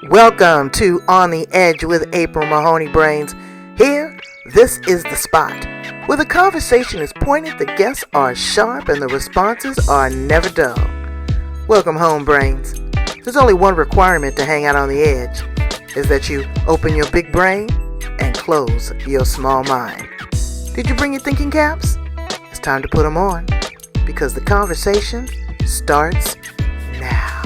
Welcome to On the Edge with April Mahoney Brains. Here, this is the spot where the conversation is pointed, the guests are sharp, and the responses are never dull. Welcome home, Brains. There's only one requirement to hang out on the edge, is that you open your big brain and close your small mind. Did you bring your thinking caps? It's time to put them on, because the conversation starts now.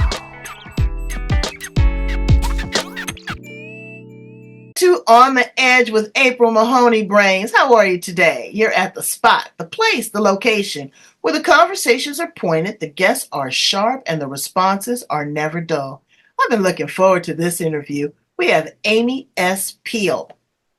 To On the Edge with April Mahoney Brains. How are you today? You're at the spot, the place, the location where the conversations are pointed, the guests are sharp, and the responses are never dull. I've been looking forward to this interview. We have Amy S. Peele.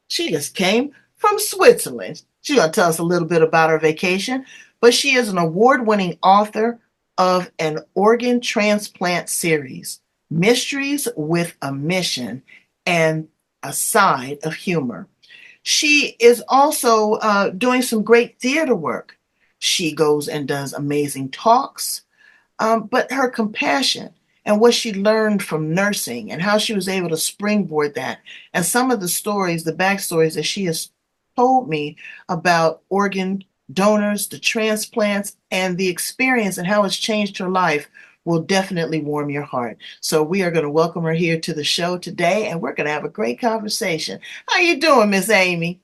She just came from Switzerland. She's going to tell us a little bit about her vacation, but she is an award-winning author of an organ transplant series, Mysteries with a Mission, and a side of humor. She is also doing some great theater work. She goes and does amazing talks, but her compassion and what she learned from nursing and how she was able to springboard that, and some of the stories, the backstories that she has told me about organ donors, the transplants, and the experience and how it's changed her life will definitely warm your heart. So we are going to welcome her here to the show today, and we're going to have a great conversation. How you doing, Miss Amy?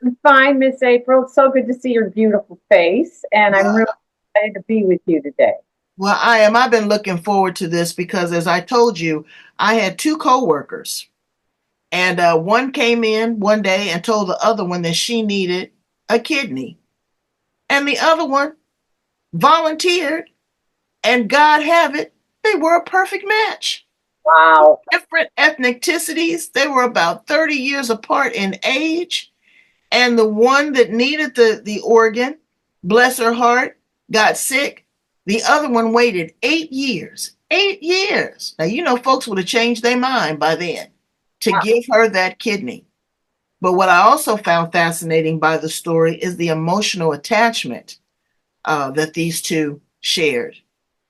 I'm fine, Miss April. It's so good to see your beautiful face, and I'm really excited to be with you today. Well, I am. I've been looking forward to this because, as I told you, I had two coworkers, and one came in one day and told the other one that she needed a kidney, and the other one volunteered, and God have it, they were a perfect match. Wow. Different ethnicities. They were about 30 years apart in age. And the one that needed the organ, bless her heart, got sick. The other one waited 8 years. 8 years. Now, you know, folks would have changed their mind by then to give her that kidney. But what I also found fascinating by the story is the emotional attachment that these two shared,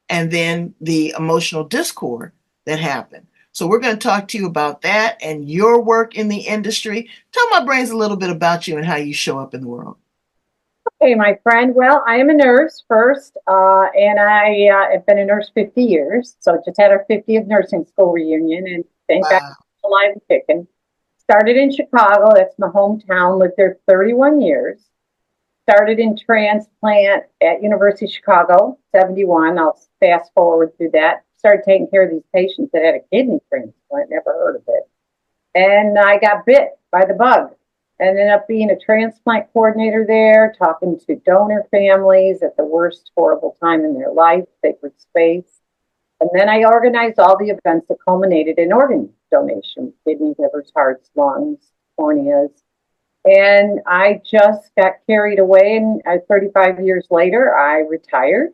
and then the emotional discord that happened. So we're going to talk to you about that and your work in the industry. Tell my brains a little bit about you and how you show up in the world. Okay, my friend. Well, I am a nurse first, and I have been a nurse 50 years. So just had our 50th nursing school reunion, and thank God Wow. I'm alive and kicking. Started in Chicago. That's my hometown. Lived there 31 years. Started in transplant at University of Chicago, 71. I'll fast forward through that. Started taking care of these patients that had a kidney transplant. Never heard of it. And I got bit by the bug. Ended up being a transplant coordinator there, talking to donor families at the worst horrible time in their life, sacred space. And then I organized all the events that culminated in organ donation, kidneys, livers, hearts, lungs, corneas. And I just got carried away, and 35 years later, I retired.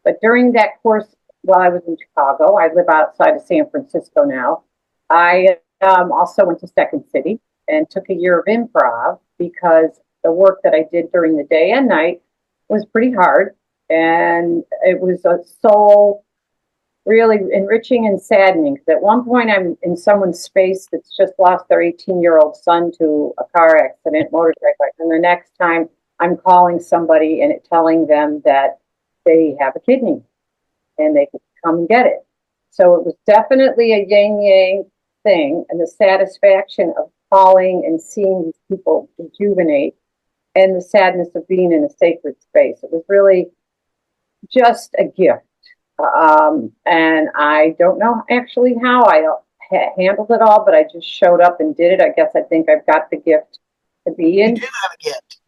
But during that course, while I was in Chicago, I live outside of San Francisco now. I also went to Second City and took a year of improv because the work that I did during the day and night was pretty hard. And it was a soul really enriching and saddening. Because at one point, I'm in someone's space that's just lost their 18-year-old son to a car accident, motorcycle accident. And the next time, I'm calling somebody and telling them that they have a kidney and they could come and get it. So it was definitely a yin-yang thing, and the satisfaction of calling and seeing these people rejuvenate, and the sadness of being in a sacred space. It was really just a gift. And I don't know actually how I handled it all, but I just showed up and did it. I guess I think I've got the gift to be in. You do have a gift.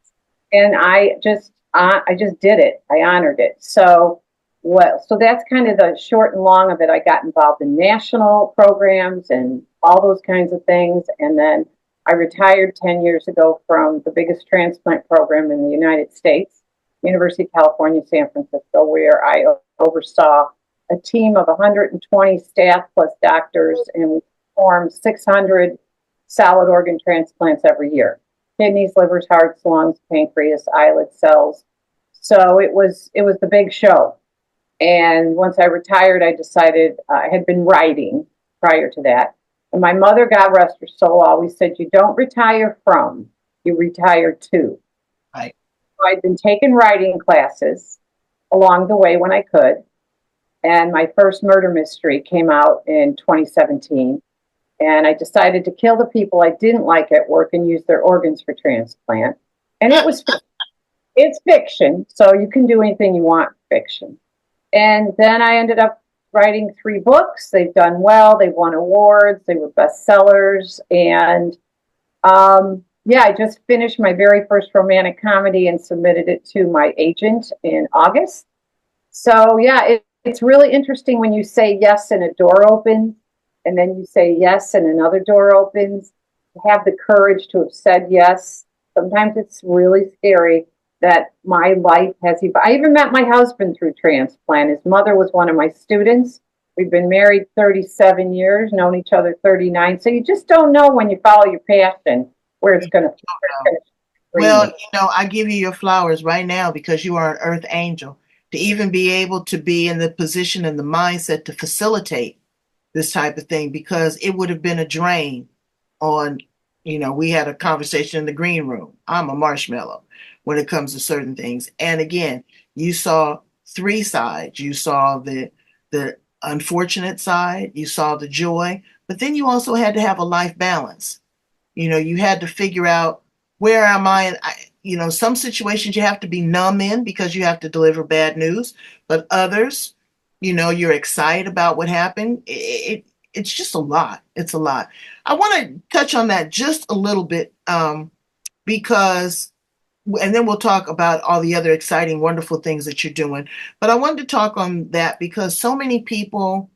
And I just did it. I honored it. So that's kind of the short and long of it. I got involved in national programs and all those kinds of things. And then I retired 10 years ago from the biggest transplant program in the United States, University of California, San Francisco, where I oversaw a team of 120 staff plus doctors, and we performed 600 solid organ transplants every year. Kidneys, livers, hearts, lungs, pancreas, islet cells. So it was the big show. And once I retired, I decided I had been writing prior to that. And my mother, God rest her soul, always said, you don't retire from, you retire to. Right. So I'd been taking writing classes along the way when I could. And my first murder mystery came out in 2017. And I decided to kill the people I didn't like at work and use their organs for transplant. And it's fiction, so you can do anything you want fiction. And then I ended up writing 3 books. They've done well. They've won awards. They were bestsellers. And yeah, I just finished my very first romantic comedy and submitted it to my agent in August. So yeah, it's really interesting when you say yes and a door opens, and then you say yes and another door opens. Have the courage to have said yes. Sometimes it's really scary that my life has evolved. I even met my husband through transplant. His mother was one of my students. We've been married 37 years, known each other 39. So you just don't know when you follow your passion where it's going to bring Well, you. I give you your flowers right now because you are an earth angel. To even be able to be in the position and the mindset to facilitate this type of thing, because it would have been a drain on, we had a conversation in the green room. I'm a marshmallow when it comes to certain things. And again, you saw 3 sides. You saw the unfortunate side, you saw the joy, but then you also had to have a life balance. You had to figure out, where am I? And some situations you have to be numb in because you have to deliver bad news, but others, you're excited about what happened. It's just a lot. It's a lot. I want to touch on that just a little bit, because, and then we'll talk about all the other exciting, wonderful things that you're doing. But I wanted to talk on that because so many people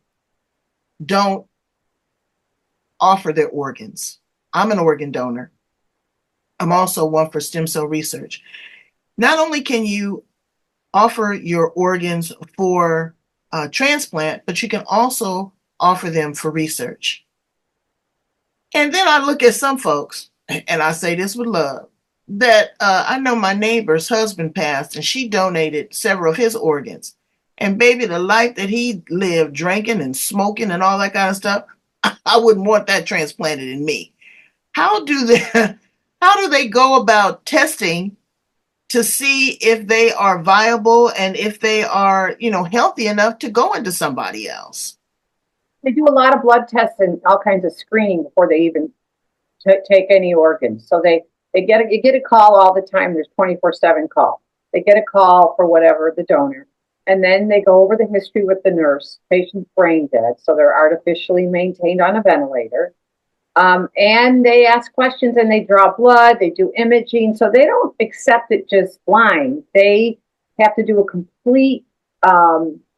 don't offer their organs. I'm an organ donor. I'm also one for stem cell research. Not only can you offer your organs for transplant, but you can also offer them for research. And then I look at some folks, and I say this with love, that I know my neighbor's husband passed, and she donated several of his organs. And baby, the life that he lived, drinking and smoking and all that kind of stuff, I wouldn't want that transplanted in me. How do they how do they go about testing to see if they are viable and if they are, healthy enough to go into somebody else? They do a lot of blood tests and all kinds of screening before they even take any organs. So you get a call all the time. There's 24/7 call. They get a call for whatever the donor, and then they go over the history with the nurse. Patient's brain dead, so they're artificially maintained on a ventilator. And they ask questions and they draw blood. They do imaging, so they don't accept it just blind. They have to do a complete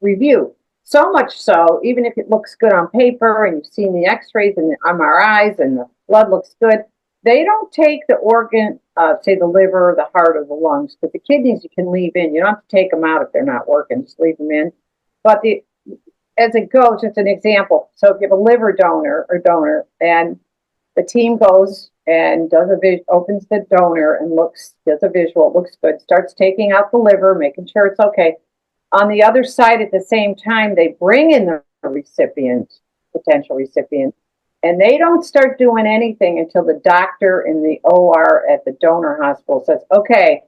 review. So much so, even if it looks good on paper and you've seen the x-rays and the MRIs and the blood looks good, they don't take the organ, say the liver, the heart, or the lungs, but the kidneys you can leave in. You don't have to take them out if they're not working, just leave them in. But as it goes, it's an example. So if you have a liver donor and the team goes and opens the donor and does a visual, it looks good, starts taking out the liver, making sure it's okay. On the other side, at the same time, they bring in the potential recipient, and they don't start doing anything until the doctor in the OR at the donor hospital says, okay,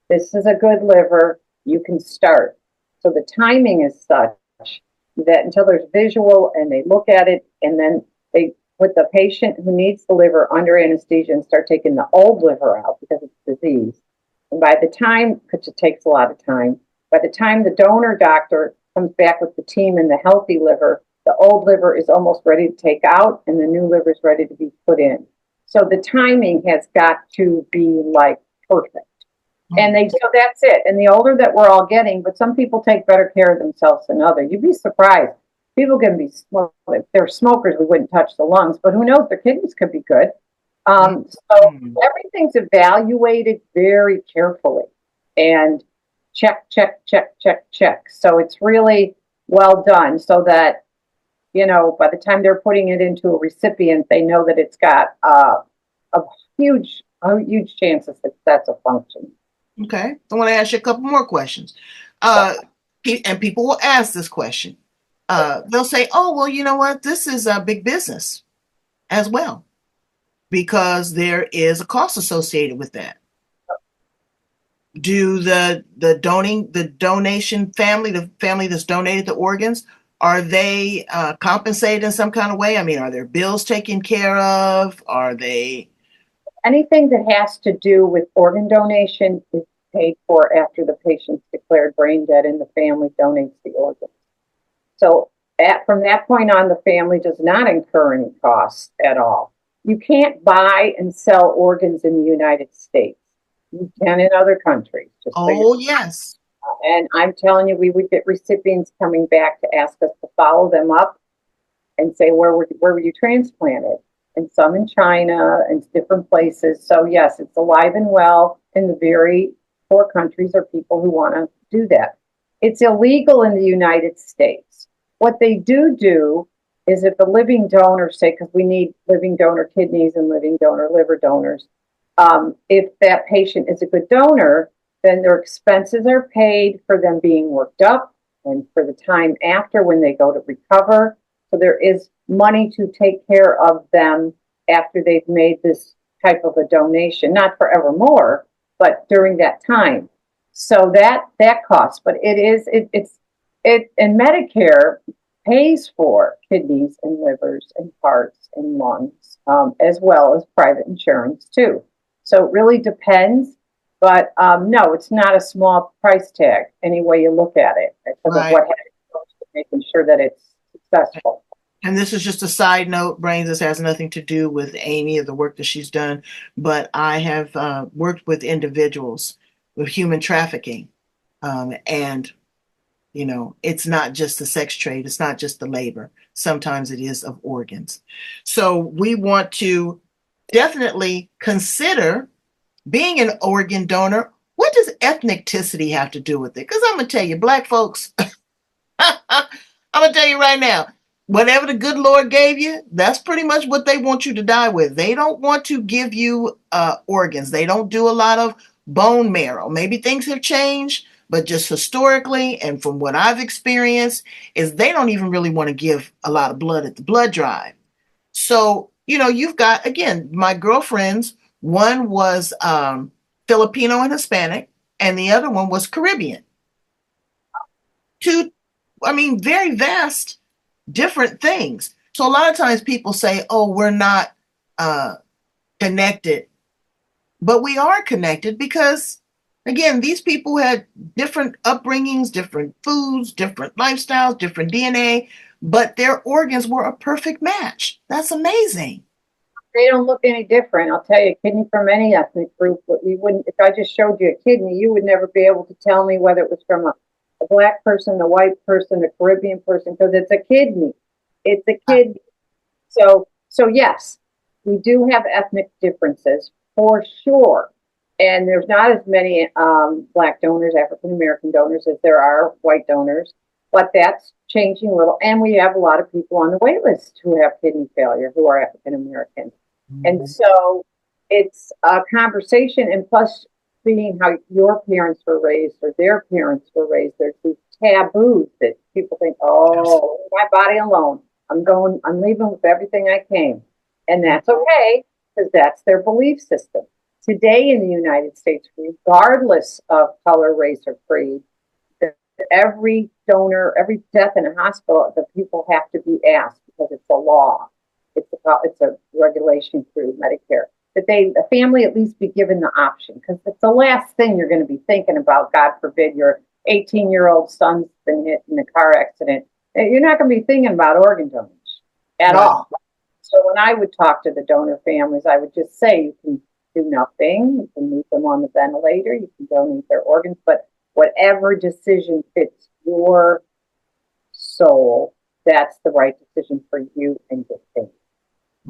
this is a good liver, you can start. So the timing is such that until there's visual and they look at it, and then they put the patient who needs the liver under anesthesia and start taking the old liver out because it's disease. And by the time, because it takes a lot of time, by the time the donor doctor comes back with the team and the healthy liver, the old liver is almost ready to take out and the new liver is ready to be put in. So the timing has got to be like perfect. So that's it. And the older that we're all getting, but some people take better care of themselves than others. You'd be surprised. People can be, if they're smokers, we wouldn't touch the lungs, but who knows, their kidneys could be good. So everything's evaluated very carefully and check, check, check, check, check. So it's really well done so that, by the time they're putting it into a recipient, they know that it's got a huge chance of success of function. Okay. I want to ask you a couple more questions. And people will ask this question. they'll say, oh, well, you know what? This is a big business as well, because there is a cost associated with that. Do the donation family, the family that's donated the organs, are they compensated in some kind of way? I mean, are their bills taken care of? Are they? Anything that has to do with organ donation is paid for after the patient's declared brain dead and the family donates the organ. So from that point on, the family does not incur any costs at all. You can't buy and sell organs in the United States. You can in other countries, just so you're. Oh yes. And I'm telling you, we would get recipients coming back to ask us to follow them up and say, where were you transplanted? And some in China and different places. So yes, it's alive and well in the very poor countries or people who want to do that. It's illegal in the United States. What they do is if the living donor, say, because we need living donor kidneys and living donor liver donors, if that patient is a good donor, then their expenses are paid for them being worked up and for the time after when they go to recover. So there is money to take care of them after they've made this type of a donation, not forevermore, but during that time. So that costs, but and Medicare pays for kidneys and livers and hearts and lungs, as well as private insurance too. So it really depends, but no, it's not a small price tag any way you look at it because of Right. what happens to making sure that it's successful. And this is just a side note, Brains. This has nothing to do with Amy or the work that she's done, but I have worked with individuals with human trafficking. And, it's not just the sex trade, it's not just the labor. Sometimes it is of organs. So we want to definitely consider being an organ donor. What does ethnicity have to do with it? Because I'm going to tell you, Black folks, I'm gonna tell you right now, whatever the good Lord gave you, that's pretty much what they want you to die with. They don't want to give you organs. They don't do a lot of bone marrow. Maybe things have changed, but just historically and from what I've experienced, is they don't even really want to give a lot of blood at the blood drive. So, you've got, again, my girlfriends, one was Filipino and Hispanic, and the other one was Caribbean. Two, I mean, very vast different things. So a lot of times people say, oh, we're not uh, connected, but we are connected because, again, these people had different upbringings, different foods, different lifestyles, different DNA, but their organs were a perfect match. That's amazing. They don't look any different. I'll tell you, a kidney from any ethnic group, but you wouldn't. If I just showed you a kidney, you would never be able to tell me whether it was from a black person, a white person, a Caribbean person, because it's a kidney. It's a kidney. So yes, we do have ethnic differences for sure, and there's not as many black donors, African American donors, as there are white donors, but that's changing a little. And we have a lot of people on the wait list who have kidney failure who are African American. And so it's a conversation, and plus seeing how your parents were raised or their parents were raised, there's these taboos that people think, Yes. oh, my body alone. I'm leaving with everything I came. And that's okay because that's their belief system. Today in the United States, regardless of color, race, or creed, every donor, every death in a hospital, the people have to be asked because it's a law. It's a regulation through Medicare that the family at least be given the option because it's the last thing you're going to be thinking about. God forbid your 18-year-old son's been hit in a car accident. You're not going to be thinking about organ donation at Right. all. So when I would talk to the donor families, I would just say you can do nothing. You can leave them on the ventilator. You can donate their organs, but whatever decision fits your soul, that's the right decision for you and your family.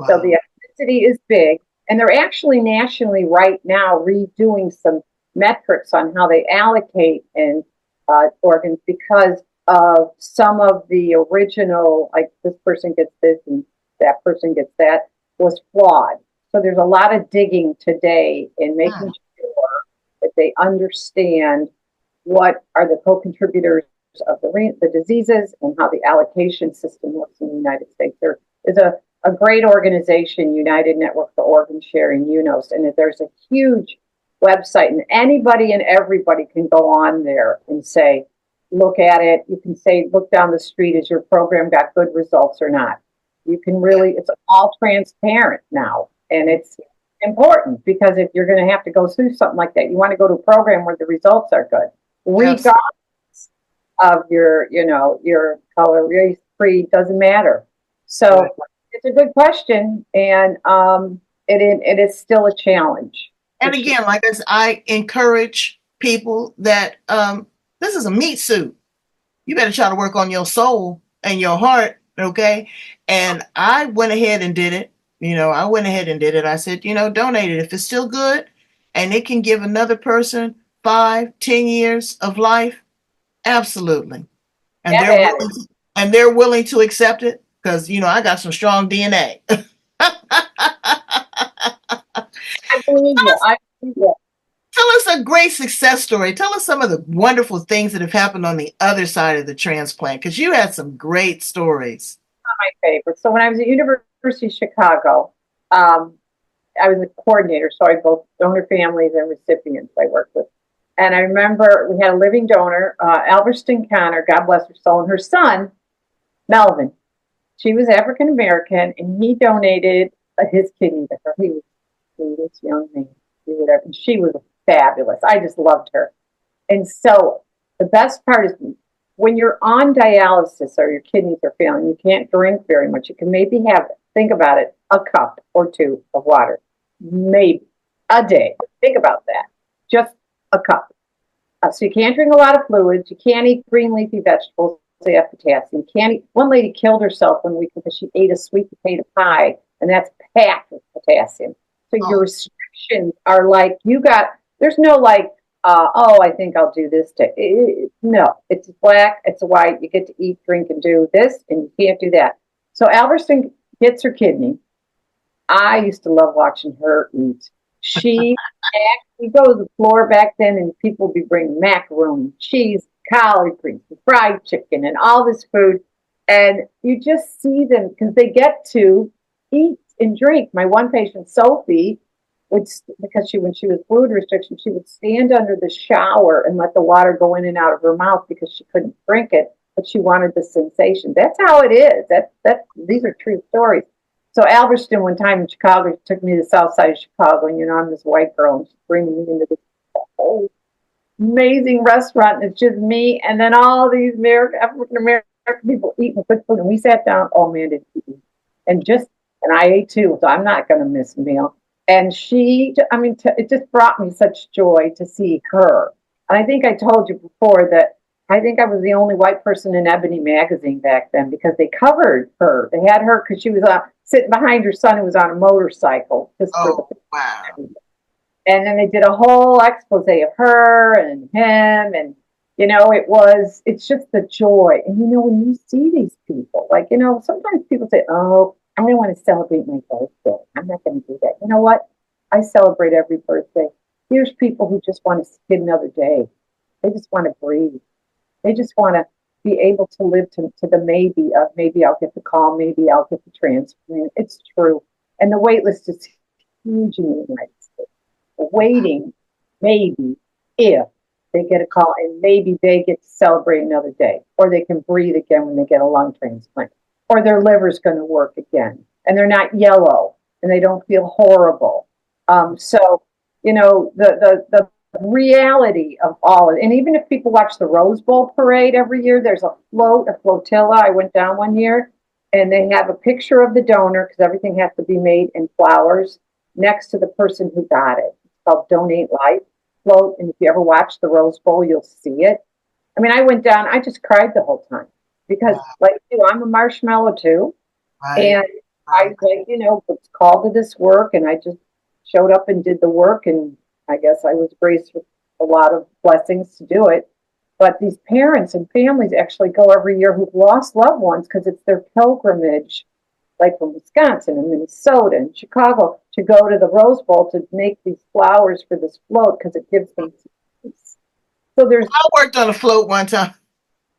So Wow. the ethnicity is big, and they're actually nationally right now redoing some metrics on how they allocate and organs because of some of the original, like this person gets this and that person gets that, was flawed. So there's a lot of digging today in making Hmm. sure that they understand what are the co-contributors of the diseases and how the allocation system works in the United States. There is a great organization, United Network for Organ Sharing, UNOS, and there's a huge website, and anybody and everybody can go on there and say, look at it. You can say, look down the street, has your program got good results or not? You can really, it's all transparent now, and it's important because if you're going to have to go through something like that, you want to go to a program where the results are good, regardless of your color, race, creed, doesn't matter. So it's a good question, and it is still a challenge. And again, like I encourage people that this is a meat suit. You better try to work on your soul and your heart, okay? And I went ahead and did it. I went ahead and did it. I said, donate it if it's still good, and it can give another person 5, 10 years of life. Absolutely, and they're willing to accept it because I got some strong DNA. I believe you. I believe you. Tell us a great success story. Tell us some of the wonderful things that have happened on the other side of the transplant, because you had some great stories. My favorite. So when I was at University of Chicago, I was a coordinator, so I had both donor families and recipients I worked with. And I remember we had a living donor, Alberston Connor, God bless her soul, and her son, Melvin. She was African American, and he donated his kidney to her. He was the sweetest young man, whatever. And she was fabulous. I just loved her. And so the best part is when you're on dialysis or your kidneys are failing, you can't drink very much. You can maybe have, think about it, a cup or two of water, maybe a day. Think about that. Just a cup. So you can't drink a lot of fluids. You can't eat green leafy vegetables. They have potassium. You can't eat. One lady killed herself one week because she ate a sweet potato pie, and that's packed with potassium. So your restrictions are like there's no like, I think I'll do this day. No, it's black, it's white. You get to eat, drink, and do this, and you can't do that. So Alberston gets her kidney. I used to love watching her eat. We go to the floor back then, and people would be bringing macaroni, cheese, collard greens, fried chicken, and all this food. And you just see them because they get to eat and drink. My one patient, Sophie, because when she was fluid restriction, she would stand under the shower and let the water go in and out of her mouth because she couldn't drink it, but she wanted the sensation. That's how it is. These are true stories. So Alberston, one time in Chicago, took me to the south side of Chicago, and I'm this white girl, and she's bringing me into this whole amazing restaurant, and it's just me, and then all these African American people eating good food, and we sat down. Oh man, did we eat? And I ate too, so I'm not going to miss a meal. And it just brought me such joy to see her. And I think I told you before that I think I was the only white person in Ebony magazine back then because they covered her. They had her because she was sitting behind her son who was on a motorcycle. Wow. And then they did a whole expose of her and him. And, it's just the joy. And, when you see these people, sometimes people say, I don't want to celebrate my birthday. I'm not going to do that. You know what? I celebrate every birthday. Here's people who just want to get another day. They just want to breathe. They just want to be able to live to the maybe of maybe I'll get the call, maybe I'll get the transplant. It's true. And the wait list is huge in the United States. The waiting, maybe, if they get a call and maybe they get to celebrate another day, or they can breathe again when they get a lung transplant, or their liver's going to work again, and they're not yellow, and they don't feel horrible. The reality of all of it, and even if people watch the Rose Bowl parade every year, there's a flotilla. I went down one year, and they have a picture of the donor, because everything has to be made in flowers, next to the person who got it. It's called Donate Life Float, and if you ever watch the Rose Bowl, you'll see it. I mean, I went down, I just cried the whole time. Because, I'm a marshmallow too. Right. And I was called to this work, and I just showed up and did the work, and I guess I was graced with a lot of blessings to do it. But these parents and families actually go every year who've lost loved ones because it's their pilgrimage, like from Wisconsin and Minnesota and Chicago, to go to the Rose Bowl to make these flowers for this float because it gives them peace. So I worked on a float one time.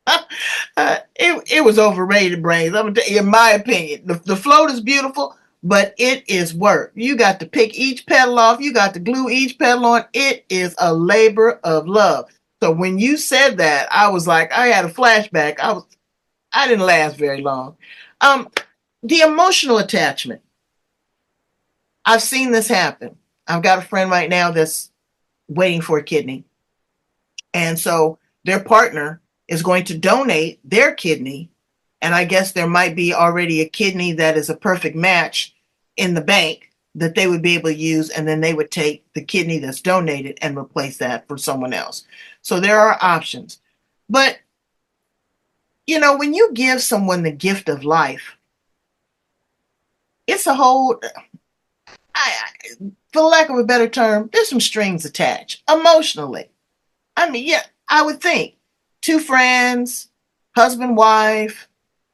It was overrated, brains. I'm gonna tell you, in my opinion, the float is beautiful, but it is work. You got to pick each petal off. You got to glue each petal on. It is a labor of love. So when you said that, I was like, I had a flashback. I didn't last very long. Um, the emotional attachment. I've seen this happen. I've got a friend right now that's waiting for a kidney. And so their partner is going to donate their kidney. And I guess there might be already a kidney that is a perfect match in the bank that they would be able to use. And then they would take the kidney that's donated and replace that for someone else. So there are options. But, when you give someone the gift of life, it's a whole, I, for lack of a better term, there's some strings attached emotionally. I mean, yeah, I would think two friends, husband, wife,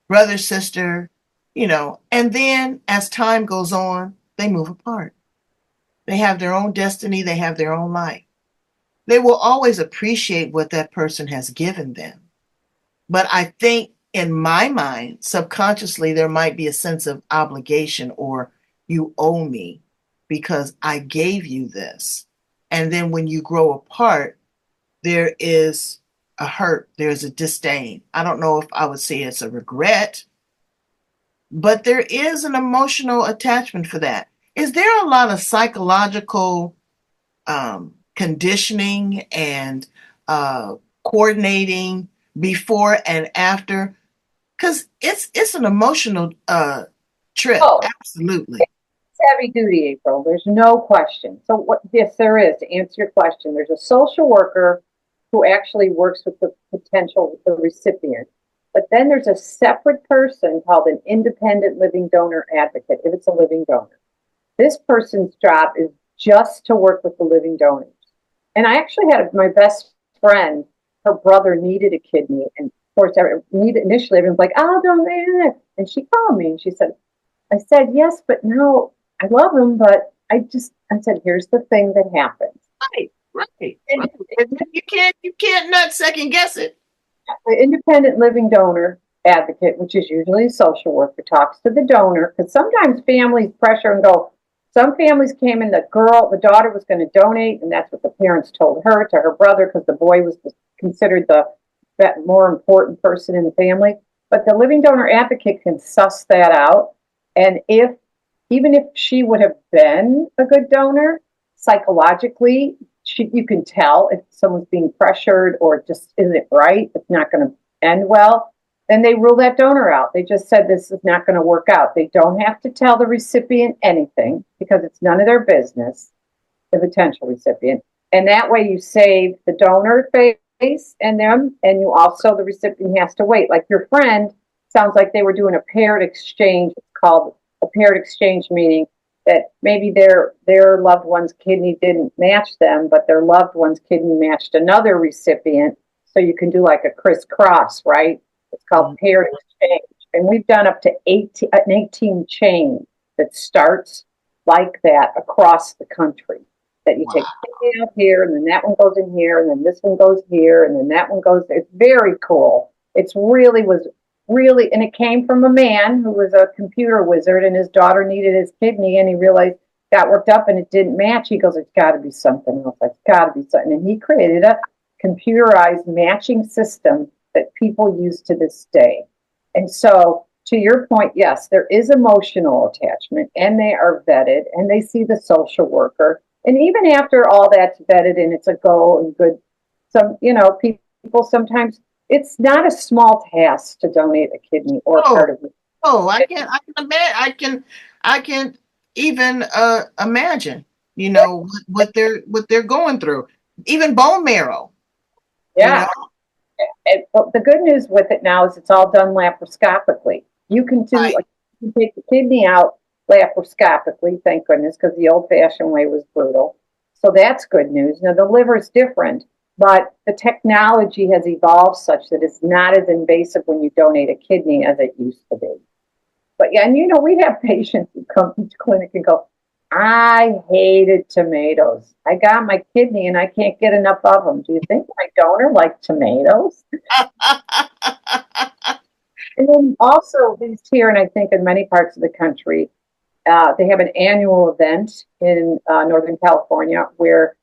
brother, sister, and then as time goes on, they move apart. They have their own destiny, they have their own life. They will always appreciate what that person has given them. But I think in my mind, subconsciously, there might be a sense of obligation or you owe me because I gave you this. And then when you grow apart, there is a hurt, there's a disdain. I don't know if I would say it's a regret, but there is an emotional attachment for that. Is there a lot of psychological conditioning and coordinating before and after? Because it's an emotional trip, Oh, absolutely. it's heavy duty, April. There's no question. So, what? Yes, there is. To answer your question, there's a social worker who actually works with the potential the recipient. But then there's a separate person called an independent living donor advocate. If it's a living donor, this person's job is just to work with the living donors. And I actually had my best friend. Her brother needed a kidney, and of course, initially everyone's like, "I'll donate it," and she called me and she said, I said, yes, but no, I love him, but I said, here's the thing that happens. Right, right, And right. You can't not second guess it. the independent living donor advocate, which is usually a social worker, talks to the donor because sometimes families pressure and go, some families came in, the daughter was going to donate, and that's what the parents told her to her brother because the boy was considered the more important person in the family. But the living donor advocate can suss that out. And even if she would have been a good donor, psychologically, you can tell if someone's being pressured or it just isn't right, it's not going to end well, then they rule that donor out. They just said this is not going to work out. They don't have to tell the recipient anything because it's none of their business, the potential recipient. And that way you save the donor face and them, and you also, the recipient has to wait. Like your friend, sounds like they were doing a paired exchange. It's called a paired exchange, meaning that maybe their loved one's kidney didn't match them, but their loved one's kidney matched another recipient. So you can do like a crisscross, right? It's called paired exchange. And we've done up to 18 chain that starts like that across the country. That you Wow. take kidney out here, and then that one goes in here, and then this one goes here, and then that one goes there. It's very cool. And it came from a man who was a computer wizard, and his daughter needed his kidney, and he realized, got worked up, and it didn't match. He goes, it's got to be something else. It's got to be something. And he created a computerized matching system that people use to this day. And so, to your point, yes, there is emotional attachment, and they are vetted, and they see the social worker. And even after all that's vetted and it's a go and good, people sometimes, it's not a small task to donate a kidney or Oh, part of it. oh, I can even imagine, what they're going through. Even bone marrow, you know. Yeah. But the good news with it now is it's all done laparoscopically. You can Right. take the kidney out laparoscopically, thank goodness, because the old-fashioned way was brutal. So that's good news. Now the liver is different, but the technology has evolved such that it's not as invasive when you donate a kidney as it used to be. But yeah, and we have patients who come to the clinic and go, I hated tomatoes. I got my kidney and I can't get enough of them. Do you think my donor liked tomatoes? And then also these here, and I think in many parts of the country, they have an annual event in Northern California where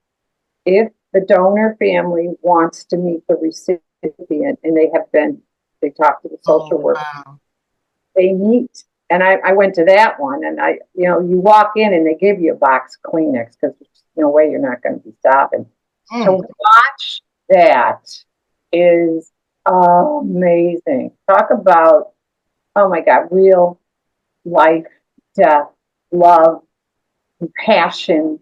if the donor family wants to meet the recipient, and they talk to the social Oh, worker, wow. they meet. And I went to that one, and you walk in and they give you a box of Kleenex because there's no way you're not going to be stopping. To Mm. watch that is amazing. Talk about, oh my God, real life, death, love, compassion.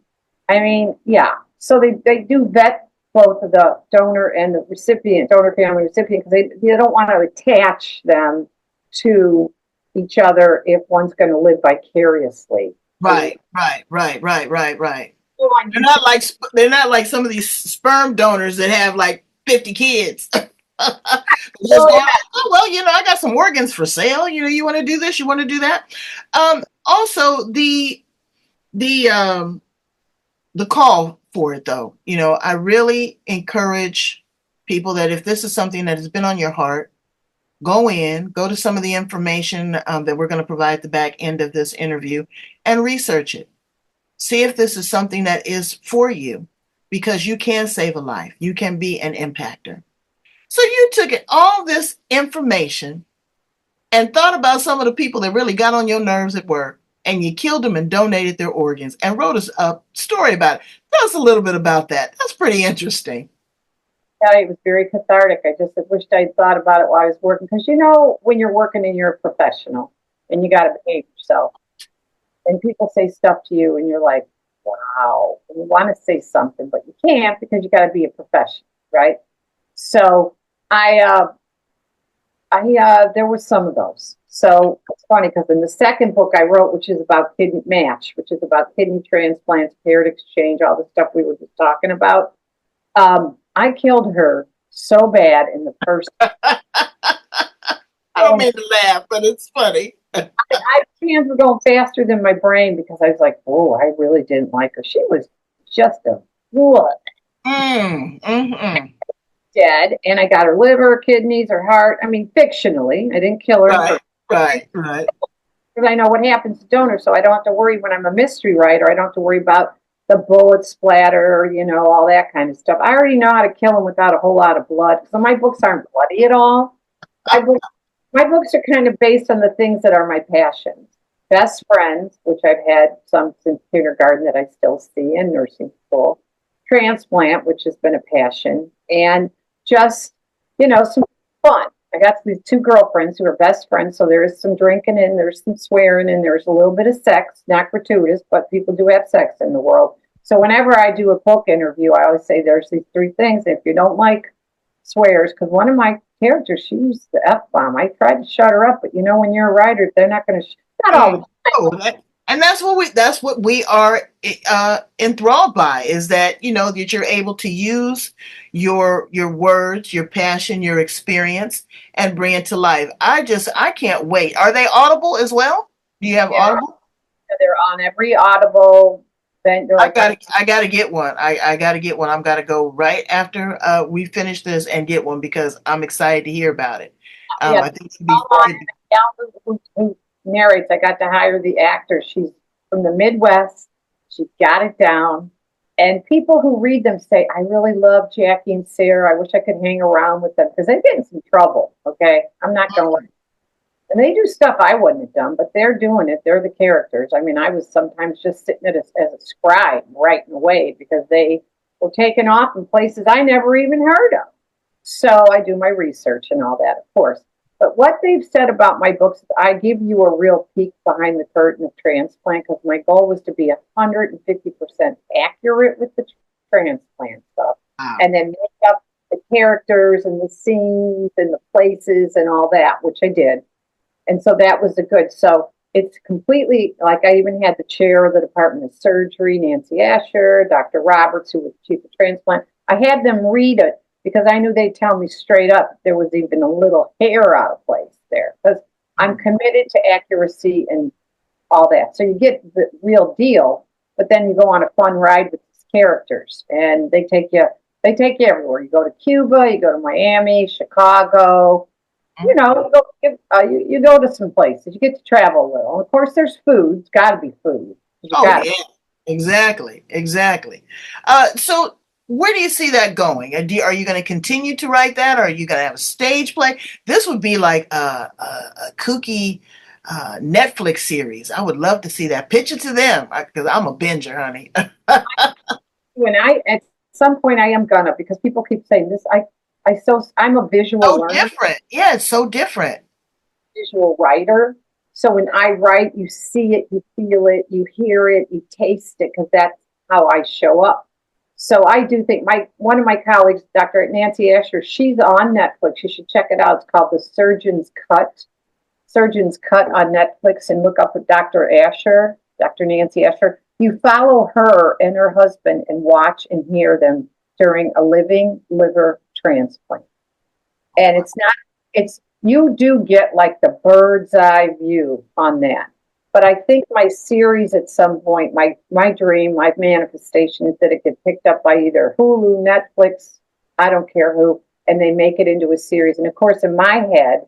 I mean, yeah. So they do vet both of the donor and the recipient, donor family recipient, because they don't want to attach them to each other if one's going to live vicariously through. Right, right, right, right, right, right. One, They're you not can't. like some of these sperm donors that have like 50 kids. Just Oh, going, oh, well, I got some organs for sale. You want to do this, you want to do that. Also, the um, the call for it, though. I really encourage people that if this is something that has been on your heart, go to some of the information that we're going to provide at the back end of this interview and research it. See if this is something that is for you because you can save a life. You can be an impactor. So you took all this information and thought about some of the people that really got on your nerves at work and you killed them and donated their organs and wrote us a story about it. Tell us a little bit about that. That's pretty interesting. Yeah, it was very cathartic. I just wished I'd thought about it while I was working. Because when you're working and you're a professional and you got to behave yourself, and people say stuff to you, and you're like, wow, and you want to say something, but you can't because you got to be a professional, right? So I, there was some of those. So it's funny because in the second book I wrote, which is about kidney match, which is about kidney transplants, paired exchange, all the stuff we were just talking about. I killed her so bad in the first, I don't and mean to laugh, but it's funny. hands were going faster than my brain because I was like, oh, I really didn't like her. She was just a fool. Mm. Dead, and I got her liver, kidneys, her heart. I mean, fictionally, I didn't kill her Right, right, right. because I know what happens to donors, so I don't have to worry when I'm a mystery writer. I don't have to worry about the bullet splatter, all that kind of stuff. I already know how to kill them without a whole lot of blood. So my books aren't bloody at all. My books, my books are kind of based on the things that are my passions. Best friends, which I've had some since kindergarten that I still see in nursing school. Transplant, which has been a passion, and just some fun. I got these two girlfriends who are best friends, so there is some drinking and there's some swearing and there's a little bit of sex, not gratuitous, but people do have sex in the world. So whenever I do a book interview, I always say there's these three things. If you don't like swears, because one of my characters, she used the F bomb. I tried to shut her up, but when you're a writer, they're not going to, not all the Mm. time. Oh, and that's what we are enthralled by is that that you're able to use your words, your passion, your experience, and bring it to life. I can't wait. Are they Audible as well? Do you have Yeah, Audible? they're on every Audible. They're I like, gotta I gotta get one. I gotta get one. I'm gotta go right after we finish this and get one because I'm excited to hear about it. yeah, I think gal who narrates. I got to hire the actor. She's from the Midwest. She got it down. And people who read them say, I really love Jackie and Sarah. I wish I could hang around with them because they get in some trouble. Okay. I'm not going to. And they do stuff I wouldn't have done, but they're doing it. They're the characters. I mean, I was sometimes just sitting as a scribe writing away because they were taken off in places I never even heard of. So I do my research and all that, of course. But what they've said about my books, I give you a real peek behind the curtain of transplant because my goal was to be 150% accurate with the transplant stuff wow. and then make up the characters and the scenes and the places and all that, which I did. And so that was a good. So it's completely like I even had the chair of the Department of Surgery, Nancy Asher, Dr. Roberts, who was chief of transplant. I had them read it because I knew they'd tell me straight up if there was even a little hair out of place there. Because I'm committed to accuracy and all that. So you get the real deal, but then you go on a fun ride with these characters and they take you everywhere. You go to Cuba, you go to Miami, Chicago, you know, you go to some places, you get to travel a little. Of course, there's food. It's got to be food. You Oh got yeah, exactly, exactly. So where do you see that going? Are you going to continue to write that, or are you going to have a stage play? This would be like a kooky Netflix series. I would love to see that. Pitch it to them because I'm a binger, honey. when I at some point I am gonna because people keep saying this. I'm a visual So learner, different. Yeah, it's so different. visual writer. So when I write, you see it, you feel it, you hear it, you taste it, because that's how I show up. So I do think my one of my colleagues, Dr. Nancy Asher, she's on Netflix. You should check it out. It's called The Surgeon's Cut. Surgeon's Cut on Netflix, and look up with Dr. Asher, Dr. Nancy Asher. You follow her and her husband and watch and hear them during a living liver transplant. And it's not, it's, you do get like the bird's eye view on that. But I think my series at some point, my dream, my manifestation is that it gets picked up by either Hulu, Netflix, I don't care who, and they make it into a series. And of course, in my head,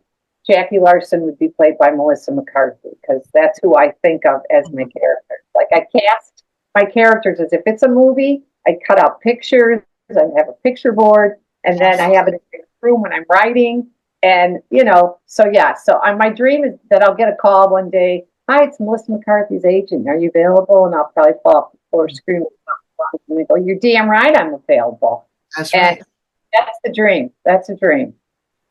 Jackie Larson would be played by Melissa McCarthy because that's who I think of as my character. Like I cast my characters as if it's a movie. I cut out pictures. I have a picture board, and then I have it in the room when I'm writing. And so yeah. So my dream is that I'll get a call one day. Hi, it's Melissa McCarthy's agent. Are you available? And I'll probably fall off the floor screaming. And they go, "You're damn right, I'm available." That's And right. that's the dream. That's a dream.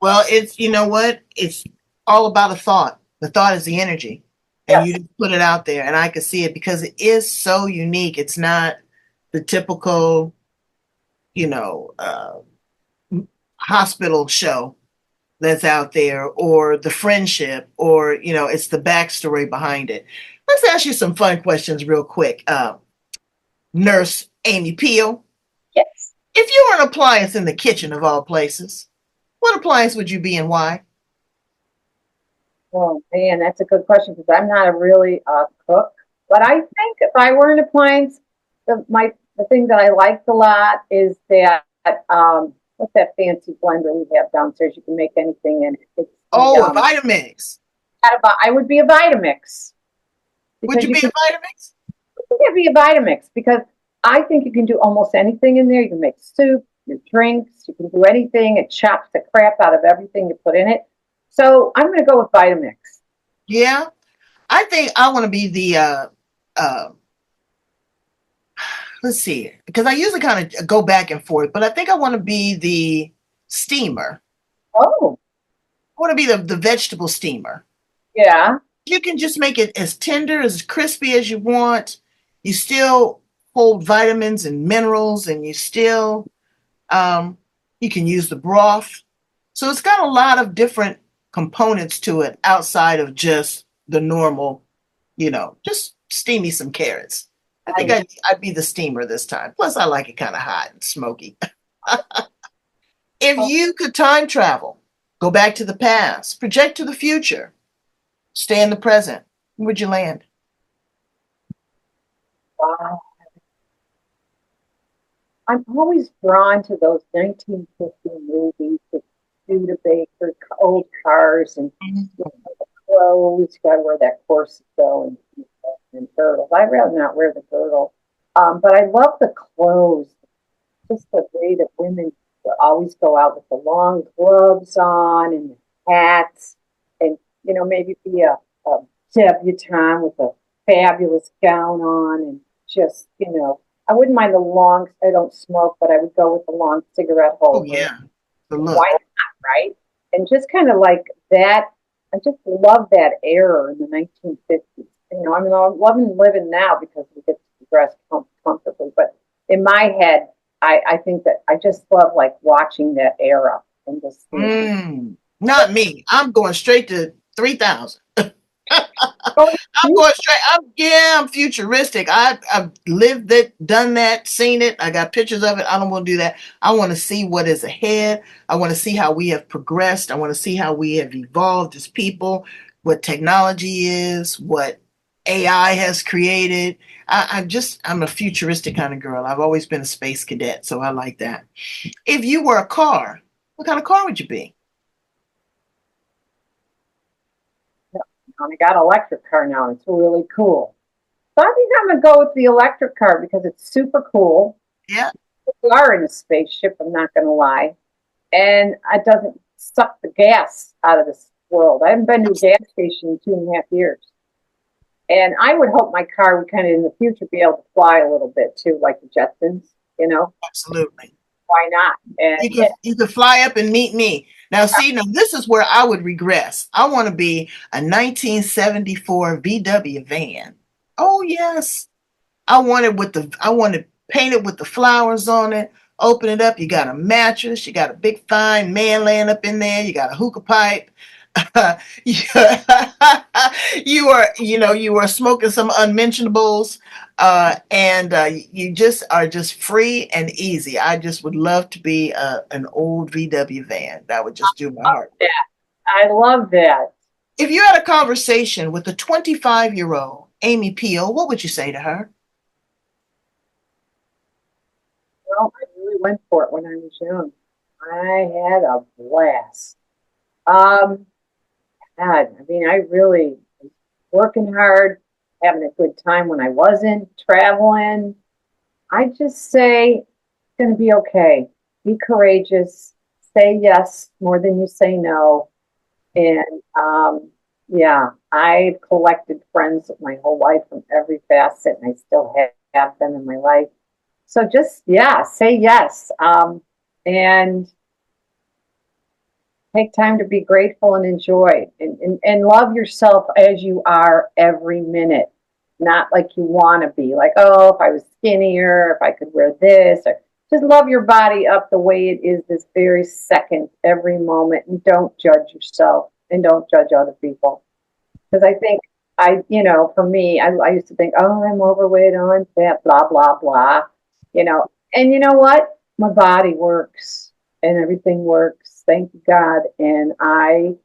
Well, it's you know what? It's all about a thought. The thought is the energy, and you Yes. just put it out there, and I can see it because it is so unique. It's not the typical, you know, hospital show that's out there, or the friendship, or it's the backstory behind it. Let's ask you some fun questions real quick. Nurse Amy Peele, Yes. if you were an appliance in the kitchen of all places, what appliance would you be and why? Oh man, that's a good question because I'm not a really cook. But I think if I were an appliance, the thing that I liked a lot is that what's that fancy blender we have downstairs? You can make anything in it. It's the Oh, a Vitamix. I would be a Vitamix Would because you you be a can Vitamix? be a Vitamix because I think you can do almost anything in there. You can make soup, your drinks, you can do anything. It chops the crap out of everything you put in it. So I'm going to go with Vitamix. Yeah, I think I want to be the uh, let's see, because I usually kind of go back and forth, but I think I want to be the steamer. Oh, I want to be the vegetable steamer. yeah. You can just make it as tender, as crispy as you want. You still hold vitamins and minerals, and um, you can use the broth. So it's got a lot of different components to it outside of just the normal, just steam me some carrots. I think I, I'd be the steamer this time. Plus, I like it kind of hot and smoky. If oh, you could time travel, go back to the past, project to the future, stay in the present, where would you land? wow. I'm always drawn to those 1950 movies with Studebaker, old cars, and clothes. You got to wear that corset though, and girdles. I'd rather not wear the girdle, but I love the clothes. Just the way that women would always go out with the long gloves on and the hats, and maybe be a debutante with a fabulous gown on, and just I wouldn't mind the long. I don't smoke, but I would go with the long cigarette Oh holder. yeah, the Why look. not, right? And just kind of like that. I just love that era in the 1950s. I mean, I'm loving living now because we get to dress comfortably. But in my head, I think that I just love like watching that era and just thinking, Not me. I'm going straight to 3000. oh, I'm going straight. I'm futuristic. I've lived it, done that, seen it. I got pictures of it. I don't want to do that. I want to see what is ahead. I want to see how we have progressed. I want to see how we have evolved as people, what technology is, what AI has created. I'm a futuristic kind of girl. I've always been a space cadet, so I like that. If you were a car, what kind of car would you be? And I got an electric car now, and it's really cool. So I think I'm gonna go with the electric car because it's super cool. Yeah, We are in a spaceship, I'm not gonna lie. And it doesn't suck the gas out of this world. I haven't been to a gas station in 2.5 years. And I would hope my car would kind of in the future be able to fly a little bit too, like the Jetsons, you know? absolutely. Why not? And yeah, You could fly up and meet me. Now, see, now this is where I would regress. I want to be a 1974 VW van. Oh yes, I want it painted with the flowers on it. Open it up. You got a mattress. You got a big fine man laying up in there. You got a hookah pipe. You are smoking some unmentionables, and you just are just free and easy. I just would love to be an old VW van. That would just do my heart. yeah, I love that. If you had a conversation with a 25-year-old Amy Peele, what would you say to her? Well, I really went for it when I was young. I had a blast. Um, God, I mean, I really was working hard, having a good time when I wasn't traveling. I just say it's going to be okay. Be courageous. Say yes more than you say no. And yeah, I've collected friends my whole life from every facet, and I still have them in my life. So just, yeah, say yes. And take time to be grateful and enjoy and love yourself as you are every minute, not like you want to be. Like, oh, if I was skinnier, if I could wear this, or just love your body up the way it is this very second, every moment, and don't judge yourself and don't judge other people. Because I think for me, I used to think, oh, I'm overweight, oh, I'm fat, blah, blah, blah, you know. And you know what? My body works and everything works. Thank you, God. And I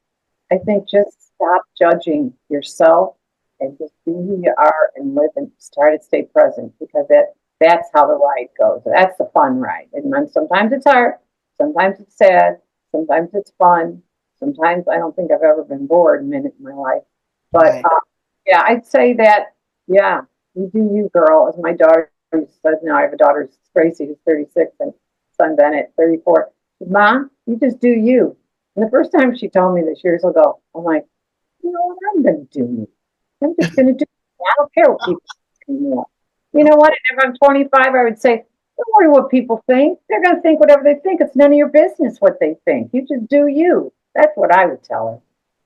think just stop judging yourself and just be who you are and live and try to stay present because that's how the ride goes. That's the fun ride. And then sometimes it's hard, sometimes it's sad, sometimes it's fun. Sometimes I don't think I've ever been bored a minute in my life. But Right. yeah, I'd say that, yeah, you do you, girl. As my daughter says now, I have a daughter, Tracy, who's 36, and son Bennett, 34. Mom, you just do you. And the first time she told me this years ago, I'm like, you know what? I'm going to do me. I'm just going to do me. I don't care what people think anymore. You know what? And if I'm 25, I would say, don't worry what people think. They're going to think whatever they think. It's none of your business what they think. You just do you. That's what I would tell her.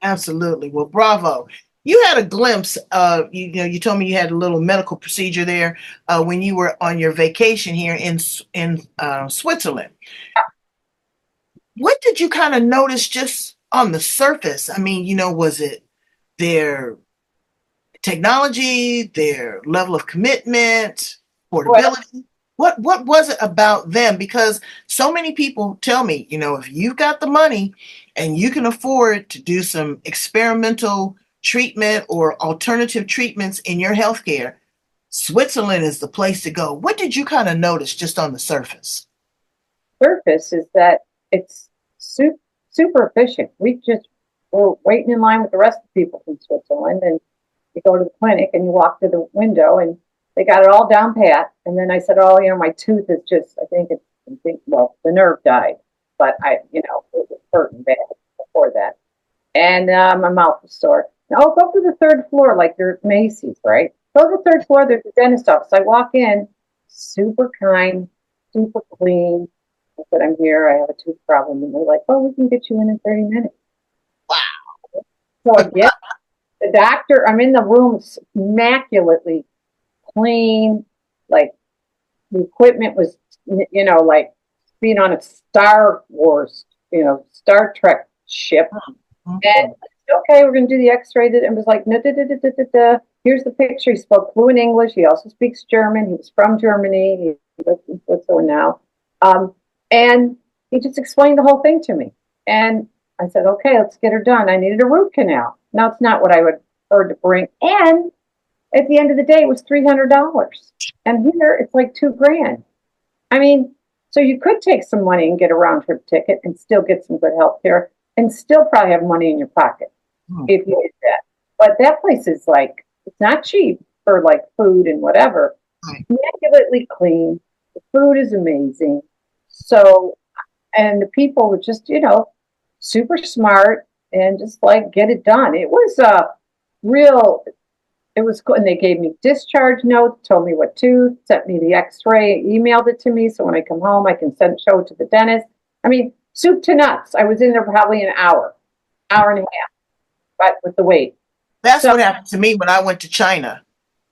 Absolutely. Well, bravo. You had a glimpse. You told me you had a little medical procedure there when you were on your vacation here in Switzerland. What did you kind of notice just on the surface? I mean, was it their technology, their level of commitment, Well, portability? What was it about them? Because so many people tell me, if you've got the money and you can afford to do some experimental treatment or alternative treatments in your healthcare, Switzerland is the place to go. What did you kind of notice just on the surface? surface is that it's super, super efficient. We're waiting in line with the rest of the people from Switzerland, and you go to the clinic and you walk through the window, and they got it all down pat. And then I said, oh, my tooth is just, well, the nerve died, but it was hurting bad before that, and my mouth was sore. Oh, go to the third floor, like you're at Macy's, right? Go to the third floor. There's a dentist office. I walk in, super kind, super clean. I said, I'm here. I have a tooth problem. And they're like, oh, we can get you in 30 minutes. So I get the doctor. I'm in the room immaculately clean. Like the equipment was, like being on a Star Wars, Star Trek ship. And okay, we're going to do the X-ray. And was like, no, da, da, da, da, da, da. Here's the picture. He spoke fluent English. He also speaks German. He was from Germany. He lives in Switzerland now. And he just explained the whole thing to me. And I said, okay, let's get her done. I needed a root canal. Now, it's not what I would prefer to bring. And at the end of the day, it was $300. And here, it's like $2,000. I mean, so you could take some money and get a round trip ticket and still get some good health care and still probably have money in your pocket Hmm. if you did that. But that place is like, it's not cheap for like food and whatever. Right. Immaculately clean. The food is amazing. So, and the people were just, super smart and just like get it done. It was a real, it was cool. And they gave me discharge notes, told me what tooth, sent me the x-ray, emailed it to me. So when I come home, I can show it to the dentist. I mean, soup to nuts. I was in there probably an hour, hour and a half, but with the wait. That's So, what happened to me when I went to China.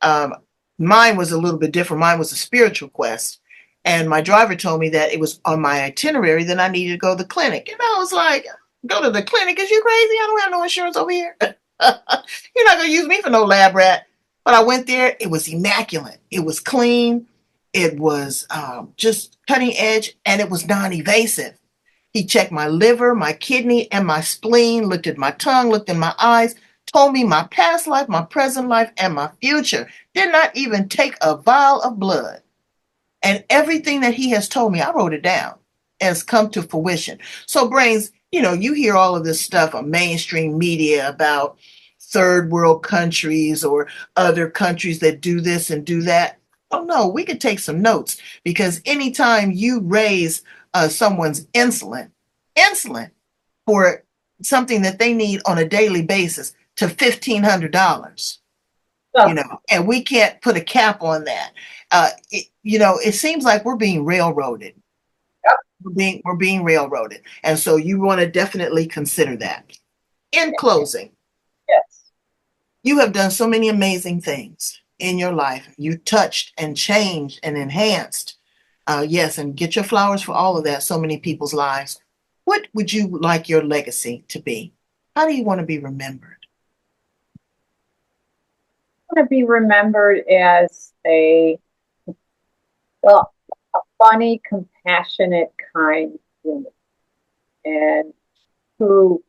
Um, Mine was a little bit different. Mine was a spiritual quest. And my driver told me that it was on my itinerary that I needed to go to the clinic. And I was like, go to the clinic? Is you crazy? I don't have no insurance over here. You're not going to use me for no lab rat. But I went there. It was immaculate. It was clean. It was just cutting edge, and it was non invasive. He checked my liver, my kidney, and my spleen, looked at my tongue, looked in my eyes, told me my past life, my present life, and my future. Did not even take a vial of blood. And everything that he has told me, I wrote it down, has come to fruition. So, Brains, you hear all of this stuff on mainstream media about third world countries or other countries that do this and do that. Oh, no, we could take some notes because anytime you raise someone's insulin for something that they need on a daily basis to $1,500, so and we can't put a cap on that. It seems like we're being railroaded. yep, We're being railroaded, and so you want to definitely consider that. In closing, yes. you have done so many amazing things in your life. You touched and changed and enhanced. Yes, and get your flowers for all of that. So many people's lives. What would you like your legacy to be? How do you want to be remembered? I want to be remembered as well, a funny, compassionate, kind human, and who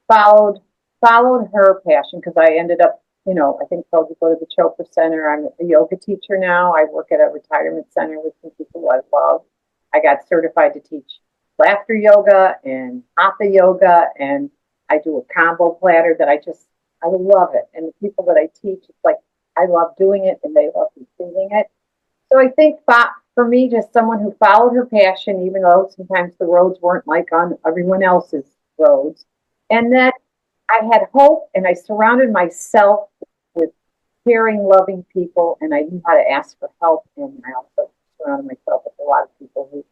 followed followed her passion because I ended up, I think I told you go to the Chopra Center. I'm a yoga teacher now. I work at a retirement center with some people who I love. I got certified to teach laughter yoga and hatha yoga, and I do a combo platter that I love it. And the people that I teach, it's like I love doing it, and they love receiving it. So I think for me, just someone who followed her passion, even though sometimes the roads weren't like on everyone else's roads, and that I had hope and I surrounded myself with caring, loving people, and I knew how to ask for help. And I also surrounded myself with a lot of people who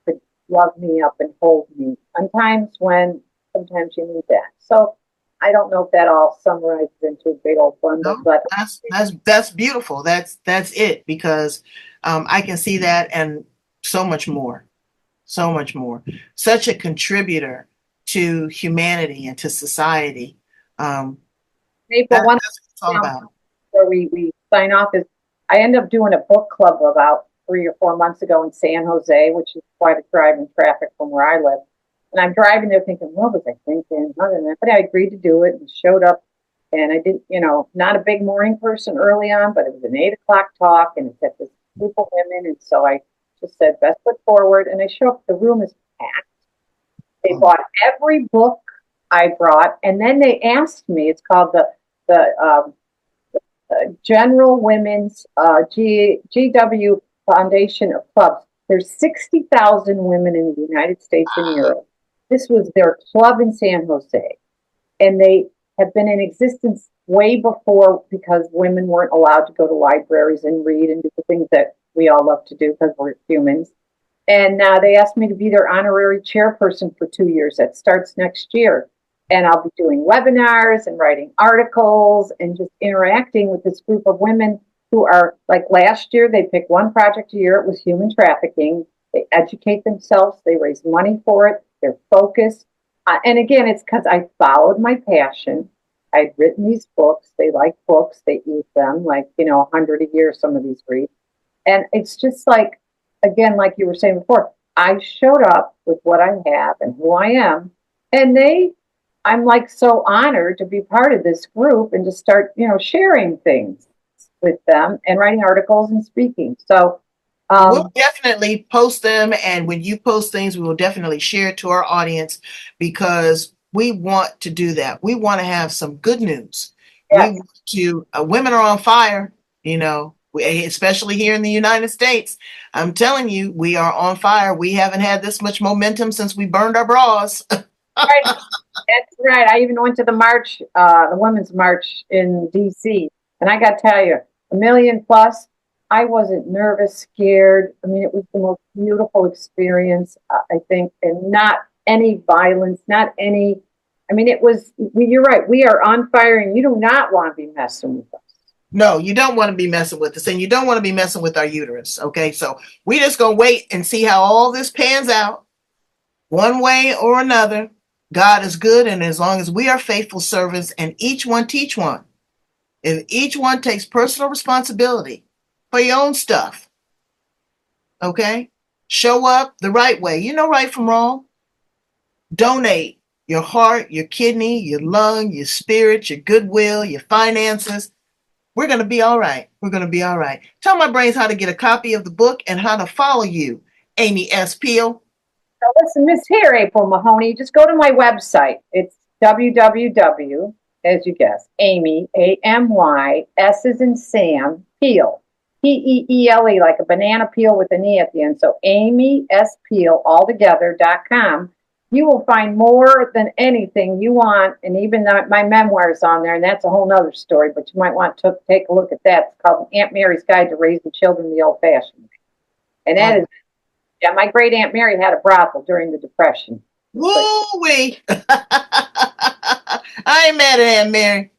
could love me up and hold me on times when sometimes you need that. So I don't know if that all summarizes into a big old bundle, No, but that's beautiful. That's it because I can see that and so much more, so much more. Such a contributor to humanity and to society. Um, April, that, one that's what it's all down about. where we sign off is I ended up doing a book club about 3 or 4 months ago in San Jose, which is quite a drive in traffic from where I live. And I'm driving there thinking, what was I thinking? Other than that, but I agreed to do it and showed up. And I did, not a big morning person early on, but it was an 8 o'clock talk and it's at this group of women. And so I just said, best foot forward. And I show up, the room is packed. They Mm. bought every book I brought. And then they asked me, it's called the General Women's GW Foundation of Clubs. There's 60,000 women in the United States and Europe. This was their club in San Jose. And they have been in existence way before because women weren't allowed to go to libraries and read and do the things that we all love to do because we're humans. And they asked me to be their honorary chairperson for 2 years. That starts next year. And I'll be doing webinars and writing articles and just interacting with this group of women who are like last year, they picked one project a year. It was human trafficking. They educate themselves, they raise money for it, they're focused. And again, it's because I followed my passion. I'd written these books. They like books, they eat them like, 100 a year, some of these read. And it's just like, again, like you were saying before, I showed up with what I have and who I am. And I'm like so honored to be part of this group and to start, sharing things with them and writing articles and speaking. So, We'll um, definitely post them, and when you post things, we will definitely share it to our audience because we want to do that. We want to have some good news. We Yes. want to, women are on fire, especially here in the United States. I'm telling you, we are on fire. We haven't had this much momentum since we burned our bras. Right. That's right. I even went to the march, the women's march in D.C. And I got to tell you, a million plus. I wasn't nervous, scared. I mean, it was the most beautiful experience, I think, and not any violence, not any. I mean, it was. You're right. We are on fire, and you do not want to be messing with us. No, you don't want to be messing with us, and you don't want to be messing with our uterus. Okay, so we just gonna wait and see how all this pans out, one way or another. God is good, and as long as we are faithful servants, and each one teach one, if each one takes personal responsibility for your own stuff, okay, show up the right way. You know right from wrong. Donate your heart, your kidney, your lung, your spirit, your goodwill, your finances. We're going to be all right. We're going to be all right. Tell my brains how to get a copy of the book and how to follow you, Amy S. Peele. So listen, Miss here, April Mahoney, just go to my website. It's www, as you guess, Amy, Amy, S is in Sam, Peel, Peele, like a banana peel with an E at the end. So Amy S. Peel, altogether.com. You will find more than anything you want, and even my memoirs on there, and that's a whole nother story, but you might want to take a look at that. It's called Aunt Mary's Guide to Raising Children the Old-Fashioned Way. And that Oh, is, yeah, my great Aunt Mary had a brothel during the Depression. woo-wee. I ain't mad at Aunt Mary.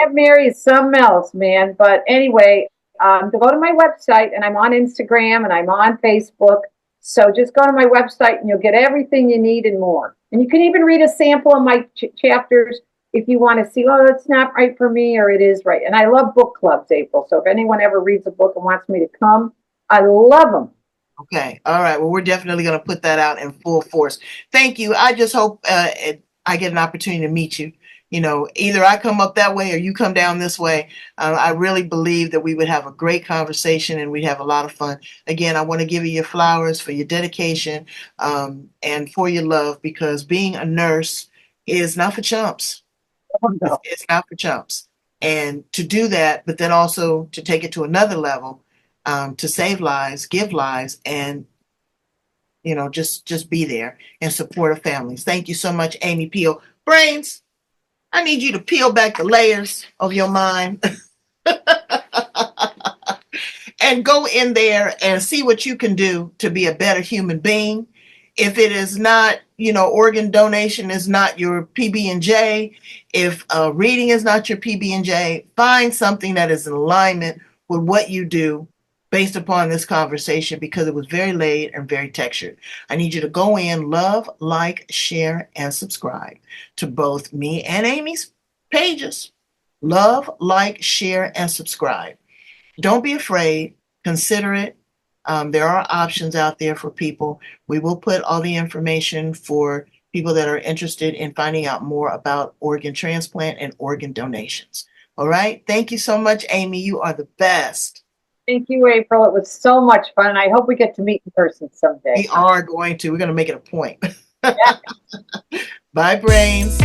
Aunt Mary is something else, man. But anyway, go to my website, and I'm on Instagram and I'm on Facebook. So just go to my website, and you'll get everything you need and more. And you can even read a sample of my chapters if you want to see, oh, it's not right for me, or it is right. And I love book clubs, April. So if anyone ever reads a book and wants me to come, I love them. Okay. All right. Well, we're definitely going to put that out in full force. Thank you. I just hope I get an opportunity to meet you. Either I come up that way or you come down this way. I really believe that we would have a great conversation and we'd have a lot of fun. Again, I want to give you your flowers for your dedication and for your love, because being a nurse is not for chumps. Oh, no. It's not for chumps. And to do that, but then also to take it to another level, to save lives, give lives, and just be there and support our families. Thank you so much, Amy Peele. Brains, I need you to peel back the layers of your mind and go in there and see what you can do to be a better human being. If it is not, organ donation is not your PB&J, if reading is not your PB&J, find something that is in alignment with what you do based upon this conversation, because it was very laid and very textured. I need you to go in, love, like, share, and subscribe to both me and Amy's pages. Love, like, share, and subscribe. Don't be afraid. Consider it. There are options out there for people. We will put all the information for people that are interested in finding out more about organ transplant and organ donations. All right. Thank you so much, Amy. You are the best. Thank you, April. It was so much fun. I hope we get to meet in person someday. We are going to. We're going to make it a point. Yeah. Bye, brains.